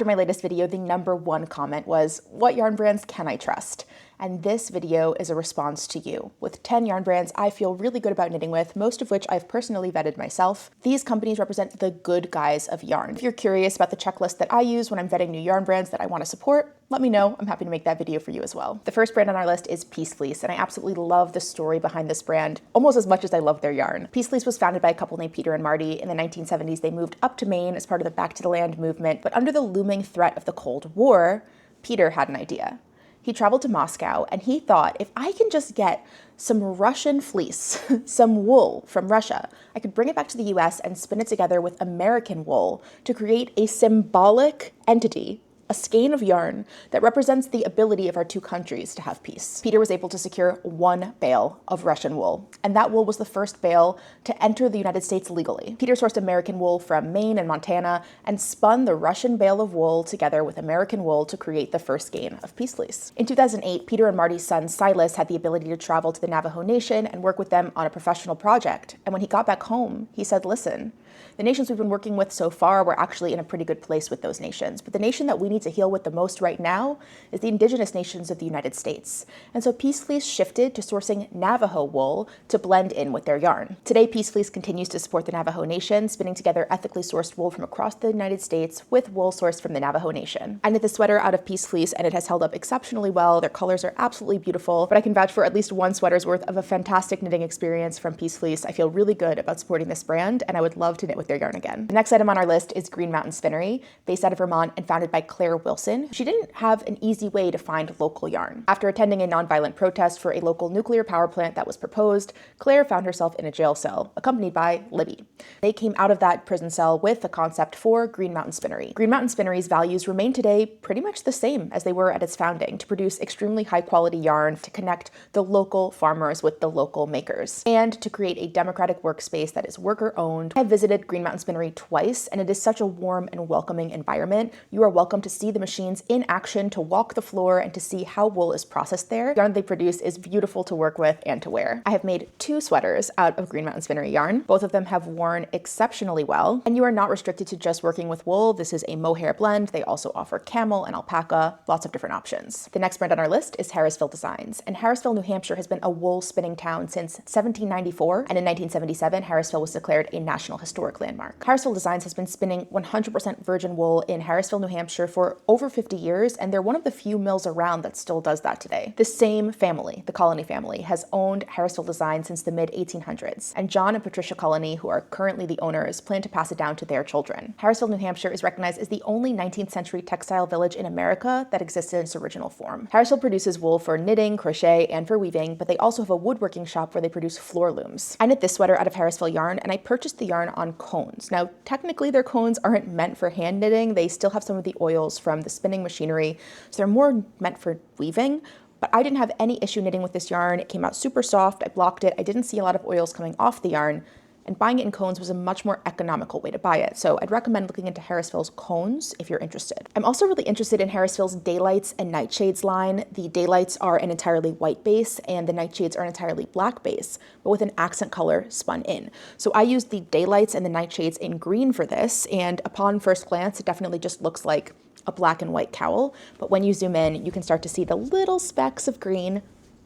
After my latest video, the #1 comment was, what yarn brands can I trust? And this video is a response to you, with 10 yarn brands I feel really good about knitting with, most of which I've personally vetted myself. These companies represent the good guys of yarn. If you're curious about the checklist that I use when I'm vetting new yarn brands that I want to support, let me know. I'm happy to make that video for you as well. The first brand on our list is Peace Fleece, and I absolutely love the story behind this brand, almost as much as I love their yarn. Peace Fleece was founded by a couple named Peter and Marty. In the 1970s, they moved up to Maine as part of the Back to the Land movement, but under the looming threat of the Cold War, Peter had an idea. He traveled to Moscow and he thought, if I can just get some Russian fleece, some wool from Russia, I could bring it back to the US and spin it together with American wool to create a symbolic entity, a skein of yarn that represents the ability of our two countries to have peace. Peter was able to secure 1 bale of Russian wool, and that wool was the first bale to enter the United States legally. Peter sourced American wool from Maine and Montana and spun the Russian bale of wool together with American wool to create the first skein of Peace Fleece. In 2008, Peter and Marty's son Silas had the ability to travel to the Navajo Nation and work with them on a professional project. And when he got back home, he said, listen, the nations we've been working with so far, we're actually in a pretty good place with those nations. But the nation that we need to heal with the most right now is the indigenous nations of the United States. And so Peace Fleece shifted to sourcing Navajo wool to blend in with their yarn. Today, Peace Fleece continues to support the Navajo Nation, spinning together ethically sourced wool from across the United States with wool sourced from the Navajo Nation. I knit this sweater out of Peace Fleece and it has held up exceptionally well. Their colors are absolutely beautiful, but I can vouch for at least one sweater's worth of a fantastic knitting experience from Peace Fleece. I feel really good about supporting this brand and I would love to knit with their yarn again. The next item on our list is Green Mountain Spinnery, based out of Vermont and founded by Claire Wilson. She didn't have an easy way to find local yarn. After attending a nonviolent protest for a local nuclear power plant that was proposed, Claire found herself in a jail cell, accompanied by Libby. They came out of that prison cell with a concept for Green Mountain Spinnery. Green Mountain Spinnery's values remain today pretty much the same as they were at its founding, to produce extremely high quality yarn, to connect the local farmers with the local makers, and to create a democratic workspace that is worker owned. I've visited Green Mountain Spinnery twice, and it is such a warm and welcoming environment. You are welcome to see the machines in action, to walk the floor, and to see how wool is processed there. The yarn they produce is beautiful to work with and to wear. I have made 2 sweaters out of Green Mountain Spinnery yarn. Both of them have worn exceptionally well, and you are not restricted to just working with wool. This is a mohair blend. They also offer camel and alpaca, lots of different options. The next brand on our list is Harrisville Designs, and Harrisville, New Hampshire has been a wool spinning town since 1794, and in 1977, Harrisville was declared a National Historic Landmark. Harrisville Designs has been spinning 100% virgin wool in Harrisville, New Hampshire for over 50 years, and they're one of the few mills around that still does that today. The same family, the Colony family, has owned Harrisville Designs since the mid-1800s, and John and Patricia Colony, who are currently the owners, plan to pass it down to their children. Harrisville, New Hampshire is recognized as the only 19th century textile village in America that existed in its original form. Harrisville produces wool for knitting, crochet, and for weaving, but they also have a woodworking shop where they produce floor looms. I knit this sweater out of Harrisville yarn, and I purchased the yarn on cones. Now, technically their cones aren't meant for hand knitting. They still have some of the oils from the spinning machinery, so they're more meant for weaving. But I didn't have any issue knitting with this yarn. It came out super soft. I blocked it. I didn't see a lot of oils coming off the yarn, and buying it in cones was a much more economical way to buy it. So I'd recommend looking into Harrisville's cones if you're interested. I'm also really interested in Harrisville's Daylights and Nightshades line. The Daylights are an entirely white base and the Nightshades are an entirely black base, but with an accent color spun in. So I used the Daylights and the Nightshades in green for this, and upon first glance, it definitely just looks like a black and white cowl. But when you zoom in, you can start to see the little specks of green.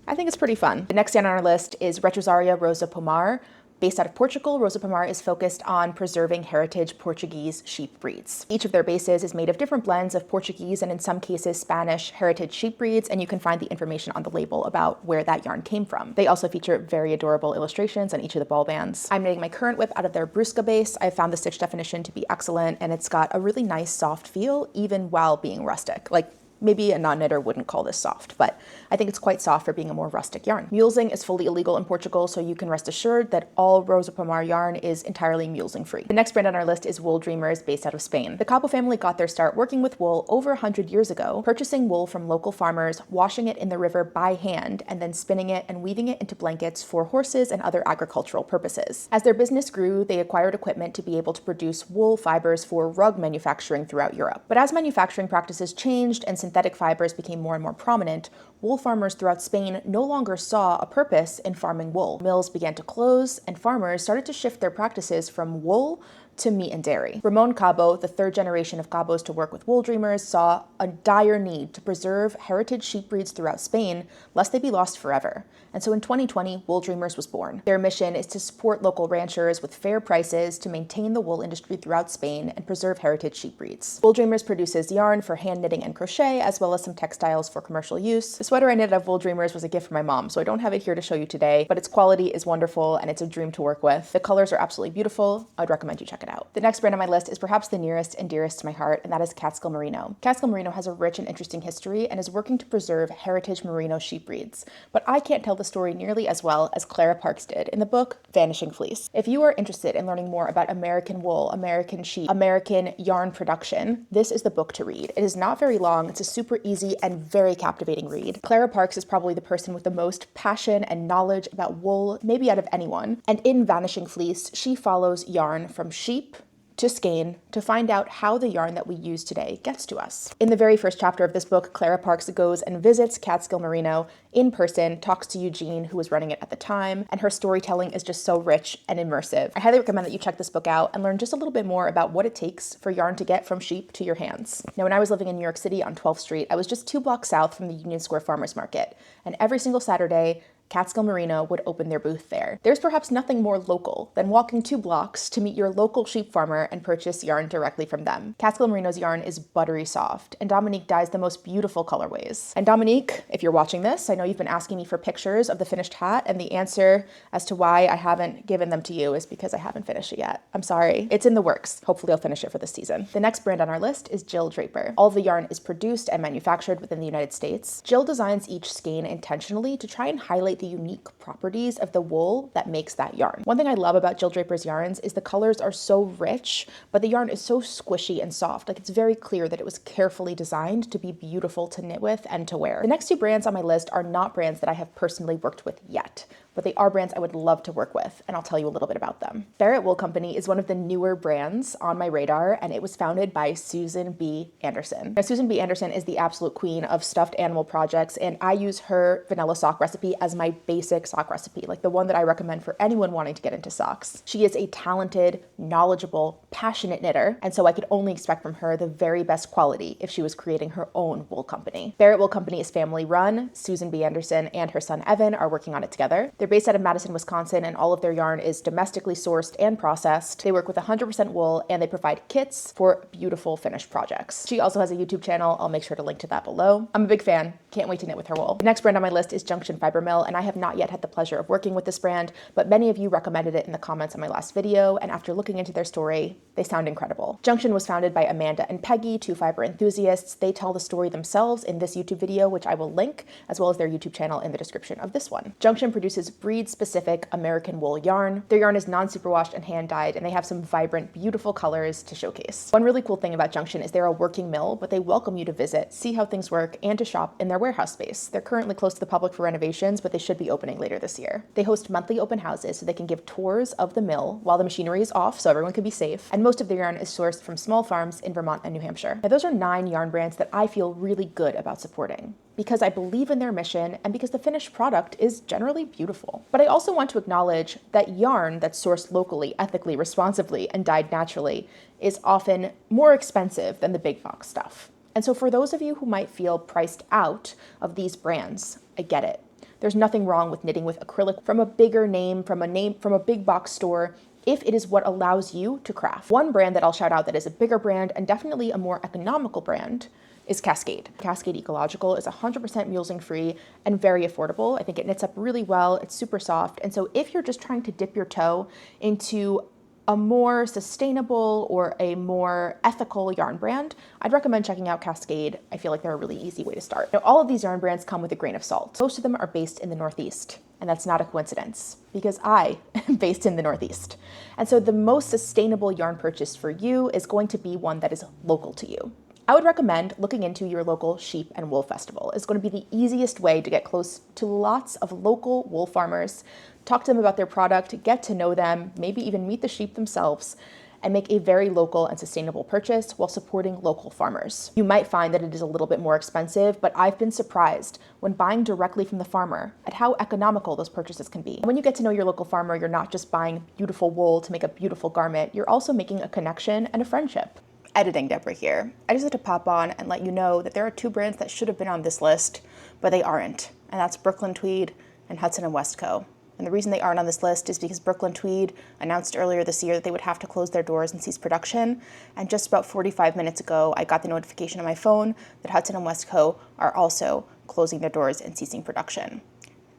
I think it's pretty fun. The next stand on our list is Retrosaria Rosa Pomar. Based out of Portugal, Rosa Pomar is focused on preserving heritage Portuguese sheep breeds. Each of their bases is made of different blends of Portuguese and in some cases Spanish heritage sheep breeds, and you can find the information on the label about where that yarn came from. They also feature very adorable illustrations on each of the ball bands. I'm knitting my current whip out of their Brusca base. I found the stitch definition to be excellent, and it's got a really nice soft feel even while being rustic. Like, maybe a non-knitter wouldn't call this soft, but I think it's quite soft for being a more rustic yarn. Mulesing is fully illegal in Portugal, so you can rest assured that all Rosa Pomar yarn is entirely mulesing free. The next brand on our list is Wool Dreamers, based out of Spain. The Capo family got their start working with wool over 100 years ago, purchasing wool from local farmers, washing it in the river by hand, and then spinning it and weaving it into blankets for horses and other agricultural purposes. As their business grew, they acquired equipment to be able to produce wool fibers for rug manufacturing throughout Europe. But as manufacturing practices changed and synthetic fibers became more and more prominent, wool farmers throughout Spain no longer saw a purpose in farming wool. Mills began to close, and farmers started to shift their practices from wool to meat and dairy. Ramon Cabo, the third generation of Cabos to work with wool dreamers, saw a dire need to preserve heritage sheep breeds throughout Spain, lest they be lost forever. And so in 2020, Wool Dreamers was born. Their mission is to support local ranchers with fair prices to maintain the wool industry throughout Spain and preserve heritage sheep breeds. Wool Dreamers produces yarn for hand knitting and crochet, as well as some textiles for commercial use. The sweater I knitted of Wool Dreamers was a gift from my mom, so I don't have it here to show you today, but its quality is wonderful and it's a dream to work with. The colors are absolutely beautiful. I'd recommend you check it out. The next brand on my list is perhaps the nearest and dearest to my heart, and that is Catskill Merino. Catskill Merino has a rich and interesting history and is working to preserve heritage merino sheep breeds, but I can't tell the story nearly as well as Clara Parks did in the book Vanishing Fleece. If you are interested in learning more about American wool, American sheep, American yarn production, this is the book to read. It is not very long. It's a super easy and very captivating read. Clara Parks is probably the person with the most passion and knowledge about wool, maybe out of anyone. And in Vanishing Fleece, she follows yarn from sheep to skein to find out how the yarn that we use today gets to us. In the very first chapter of this book, Clara Parks goes and visits Catskill Merino in person, talks to Eugene, who was running it at the time, and her storytelling is just so rich and immersive. I highly recommend that you check this book out and learn just a little bit more about what it takes for yarn to get from sheep to your hands. Now, when I was living in New York City on 12th Street, I was just 2 blocks south from the Union Square Farmers Market, and every single Saturday, Catskill Merino would open their booth there. There's perhaps nothing more local than walking 2 blocks to meet your local sheep farmer and purchase yarn directly from them. Catskill Merino's yarn is buttery soft, and Dominique dyes the most beautiful colorways. And Dominique, if you're watching this, I know you've been asking me for pictures of the finished hat, and the answer as to why I haven't given them to you is because I haven't finished it yet. I'm sorry. It's in the works. Hopefully I'll finish it for this season. The next brand on our list is Jill Draper. All of the yarn is produced and manufactured within the United States. Jill designs each skein intentionally to try and highlight the unique properties of the wool that makes that yarn. One thing I love about Jill Draper's yarns is the colors are so rich, but the yarn is so squishy and soft. Like, it's very clear that it was carefully designed to be beautiful to knit with and to wear. The next 2 brands on my list are not brands that I have personally worked with yet, but they are brands I would love to work with, and I'll tell you a little bit about them. Barrett Wool Company is one of the newer brands on my radar, and it was founded by Susan B. Anderson. Now, Susan B. Anderson is the absolute queen of stuffed animal projects, and I use her vanilla sock recipe as my basic sock recipe, like the one that I recommend for anyone wanting to get into socks. She is a talented, knowledgeable, passionate knitter, and so I could only expect from her the very best quality if she was creating her own wool company. Barrett Wool Company is family run. Susan B. Anderson and her son Evan are working on it together. They're based out of Madison, Wisconsin, and all of their yarn is domestically sourced and processed. They work with 100% wool, and they provide kits for beautiful finished projects. She also has a YouTube channel. I'll make sure to link to that below. I'm a big fan. Can't wait to knit with her wool. The next brand on my list is Junction Fiber Mill, and I have not yet had the pleasure of working with this brand, but many of you recommended it in the comments on my last video, and after looking into their story, they sound incredible. Junction was founded by Amanda and Peggy, 2 fiber enthusiasts. They tell the story themselves in this YouTube video, which I will link, as well as their YouTube channel in the description of this one. Junction produces breed-specific American wool yarn. Their yarn is non-superwashed and hand-dyed, and they have some vibrant, beautiful colors to showcase. One really cool thing about Junction is they're a working mill, but they welcome you to visit, see how things work, and to shop in their warehouse space. They're currently closed to the public for renovations, but they should be opening later this year. They host monthly open houses so they can give tours of the mill while the machinery is off, so everyone can be safe, and most of their yarn is sourced from small farms in Vermont and New Hampshire. Now, those are 9 yarn brands that I feel really good about supporting, because I believe in their mission and because the finished product is generally beautiful. But I also want to acknowledge that yarn that's sourced locally, ethically, responsibly, and dyed naturally is often more expensive than the big box stuff. And so for those of you who might feel priced out of these brands, I get it. There's nothing wrong with knitting with acrylic from a bigger name, from a big box store, if it is what allows you to craft. One brand that I'll shout out that is a bigger brand and definitely a more economical brand is Cascade. Cascade Ecological is 100% mulesing free and very affordable. I think it knits up really well. It's super soft. And so if you're just trying to dip your toe into a more sustainable or a more ethical yarn brand, I'd recommend checking out Cascade. I feel like they're a really easy way to start. Now, all of these yarn brands come with a grain of salt. Most of them are based in the Northeast, and that's not a coincidence because I am based in the Northeast. And so the most sustainable yarn purchase for you is going to be one that is local to you. I would recommend looking into your local sheep and wool festival. It's going to be the easiest way to get close to lots of local wool farmers, talk to them about their product, get to know them, maybe even meet the sheep themselves, and make a very local and sustainable purchase while supporting local farmers. You might find that it is a little bit more expensive, but I've been surprised when buying directly from the farmer at how economical those purchases can be. And when you get to know your local farmer, you're not just buying beautiful wool to make a beautiful garment, you're also making a connection and a friendship. Editing Deborah here. I just had to pop on and let you know that there are 2 brands that should have been on this list, but they aren't. And that's Brooklyn Tweed and Hudson & West Co. And the reason they aren't on this list is because Brooklyn Tweed announced earlier this year that they would have to close their doors and cease production. And just about 45 minutes ago, I got the notification on my phone that Hudson & West Co. are also closing their doors and ceasing production.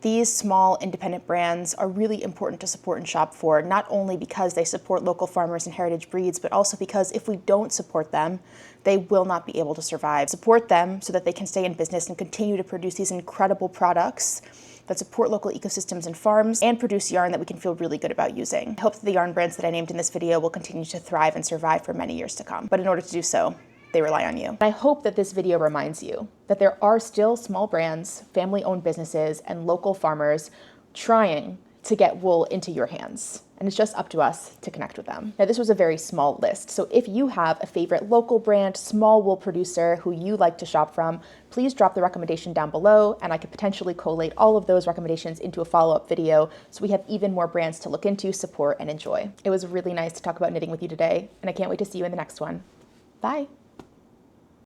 These small independent brands are really important to support and shop for, not only because they support local farmers and heritage breeds, but also because if we don't support them, they will not be able to survive. Support them so that they can stay in business and continue to produce these incredible products that support local ecosystems and farms and produce yarn that we can feel really good about using. I hope that the yarn brands that I named in this video will continue to thrive and survive for many years to come. But in order to do so, they rely on you. I hope that this video reminds you that there are still small brands, family-owned businesses, and local farmers trying to get wool into your hands. And it's just up to us to connect with them. Now, this was a very small list, so if you have a favorite local brand, small wool producer who you like to shop from, please drop the recommendation down below, and I could potentially collate all of those recommendations into a follow-up video so we have even more brands to look into, support, and enjoy. It was really nice to talk about knitting with you today, and I can't wait to see you in the next one. Bye.